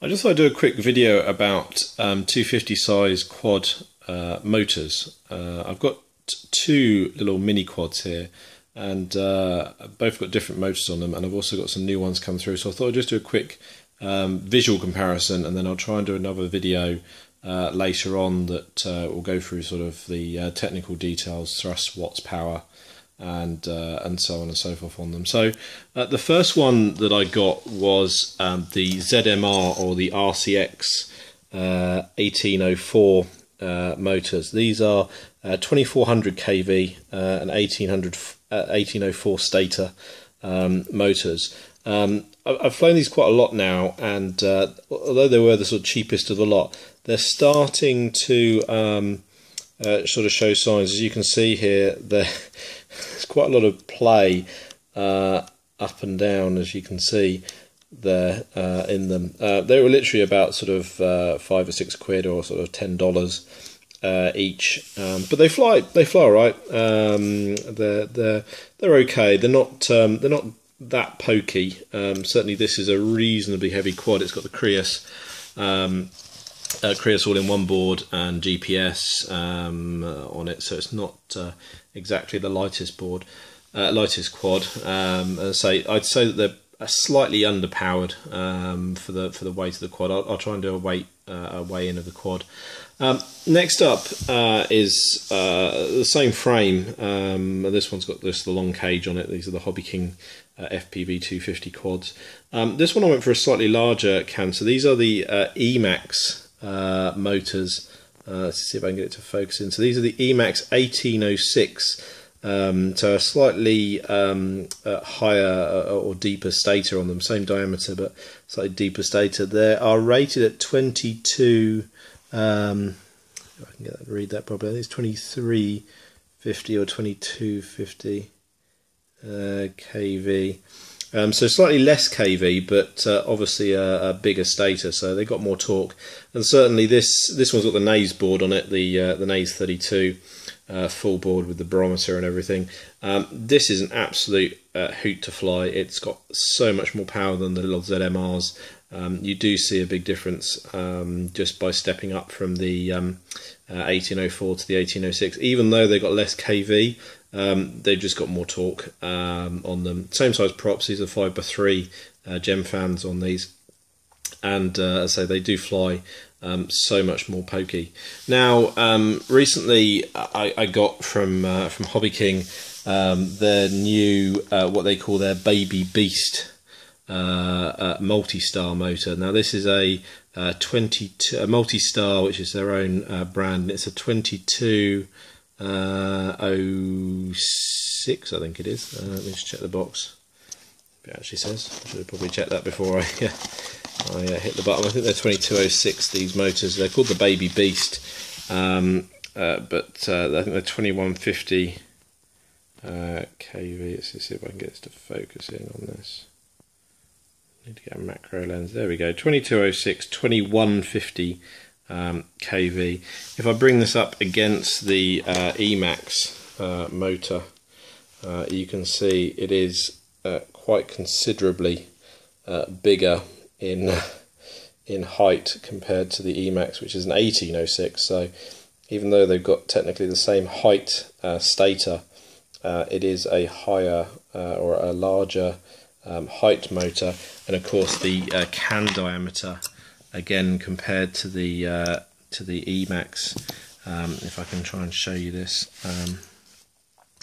I just thought I'd do a quick video about 250 size quad motors. I've got two little mini quads here, and both got different motors on them, and I've also got some new ones come through. So I thought I'd just do a quick visual comparison, and then I'll try and do another video later on that will go through sort of the technical details, thrust, watts, power, and so on and so forth on them. So the first one that I got was the ZMR or the RCX 1804 motors. These are 2400 kV and 1804 stator motors. I've flown these quite a lot now, and although they were the sort of cheapest of the lot, they're starting to sort of show signs. As you can see here, there's quite a lot of play up and down, as you can see there in them. They were literally about sort of £5 or £6 or sort of $10 each, but they fly all right. They're okay. They're not that pokey. Certainly this is a reasonably heavy quad. It's got the Creus all-in-one board and GPS on it, so it's not exactly the lightest quad. I'd say that they're slightly underpowered for the weight of the quad. I'll try and do a weigh-in of the quad. Next up is the same frame. This one's got the long cage on it. These are the Hobbyking FPV 250 quads. This one I went for a slightly larger can. So these are the Emax motors. Let's see if I can get it to focus in. So these are the Emax 1806. So a slightly higher or deeper stator on them. Same diameter, but slightly deeper stator. They are rated at 22. If I can get that, read that properly. I think it's 2350 or 2250 kV. So slightly less kV, but obviously a bigger stator, so they got more torque. And certainly this one's got the Naze board on it, the Naze 32 full board with the barometer and everything. This is an absolute hoot to fly. It's got so much more power than the little ZMRs. You do see a big difference just by stepping up from the 1804 to the 1806. Even though they've got less kV, they've just got more torque on them. Same size props. These are 5x3 gem fans on these, and as I say, they do fly so much more pokey. Now, recently I got from Hobbyking their new what they call their Baby Beast Multistar motor. Now this is a Multistar, which is their own brand, and it's a 2206, I think it is. Let me just check the box. It actually says. I should have probably checked that before I hit the button. I think they're 2206, these motors. They're called the Baby Beast, but I think they're 2150 kV. Let's see if I can get this to focus in on this. Need to get a macro lens. There we go. 2206, 2150 kV. If I bring this up against the Emax motor, you can see it is quite considerably bigger in height compared to the Emax, which is an 1806. So even though they've got technically the same height stator, it is a higher or a larger height motor, and of course the can diameter, again compared to the Emax, if I can try and show you this,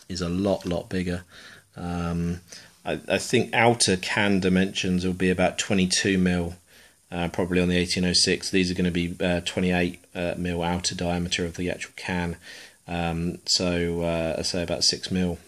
is a lot bigger. I think outer can dimensions will be about 22 mil, probably on the 1806. These are going to be 28 mil outer diameter of the actual can, so I say about 6 mil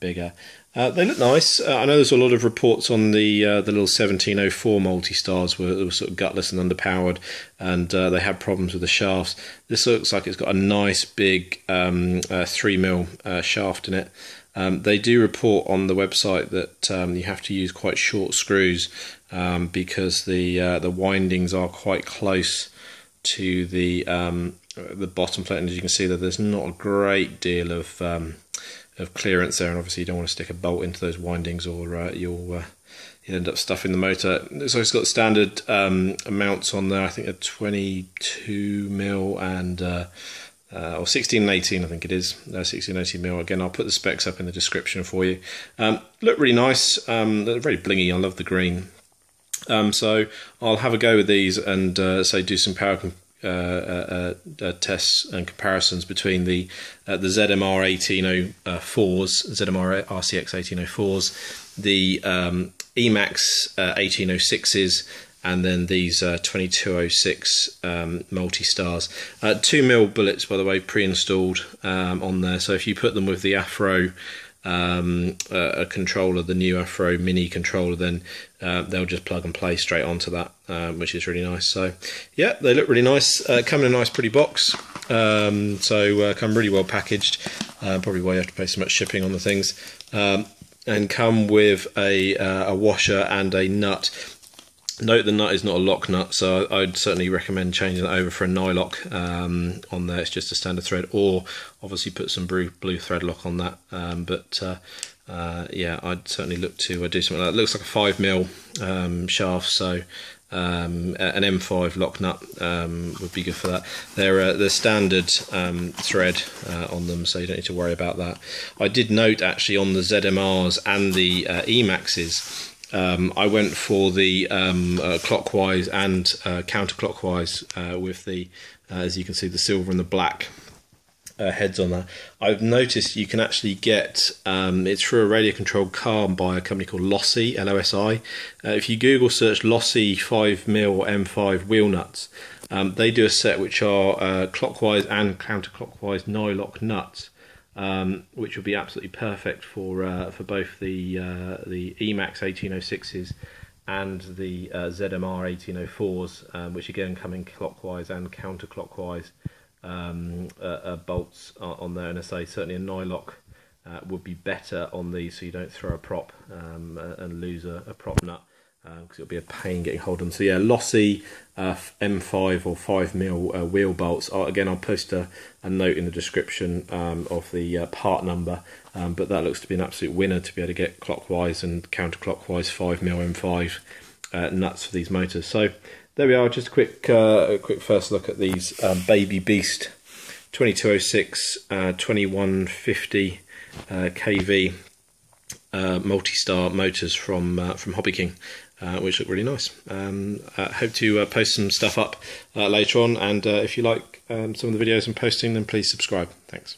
bigger. They look nice. I know there's a lot of reports on the little 1704 Multistars were sort of gutless and underpowered, and they had problems with the shafts. This looks like it's got a nice big 3 mil shaft in it. They do report on the website that you have to use quite short screws because the windings are quite close to the bottom plate, and as you can see, that there's not a great deal of clearance there, and obviously you don't want to stick a bolt into those windings, or you'll you end up stuffing the motor. So it's got standard amounts on there. I think a 22mm and or 16 and 18, I think it is. 16 and 18mm. Again, I'll put the specs up in the description for you. Look really nice. They're very blingy. I love the green. So I'll have a go with these and say do some power tests and comparisons between the ZMR 1804s, ZMR RCX 1804s, the Emax 1806s, and then these 2206 Multistars. 2mm bullets, by the way, pre-installed on there. So if you put them with the Afro a controller, the new Afro Mini controller, then they'll just plug and play straight onto that, which is really nice. So yeah, they look really nice. Come in a nice pretty box, so come really well packaged. Probably why you have to pay so much shipping on the things, and come with a washer and a nut. Note the nut is not a lock nut, so I'd certainly recommend changing that over for a nylock on there. It's just a standard thread, or obviously put some blue thread lock on that. Yeah, I'd certainly look to do something like that. It looks like a 5mm shaft, so an M5 lock nut would be good for that. They're standard thread on them, so you don't need to worry about that. I did note actually on the ZMRs and the Emaxes, I went for the clockwise and counterclockwise with the, as you can see, the silver and the black heads on that. I've noticed you can actually get, it's through a radio controlled car by a company called Lossy, L-O-S-I. If you Google search Lossy 5mm M5 wheel nuts, they do a set which are clockwise and counterclockwise nylock nuts. Which will be absolutely perfect for both the Emax 1806s and the ZMR 1804s, which again come in clockwise and counterclockwise bolts on there. And I say certainly a nylock would be better on these, so you don't throw a prop and lose a prop nut, because it'll be a pain getting hold of them. So yeah, Lossy M5 or 5mm wheel bolts. Again, I'll post a note in the description of the part number, but that looks to be an absolute winner to be able to get clockwise and counterclockwise 5mm M5 nuts for these motors. So there we are, just a quick first look at these Baby Beast 2206 2150 kV Multistar motors from Hobbyking, which look really nice. Hope to post some stuff up later on, and if you like some of the videos I'm posting, then please subscribe. Thanks.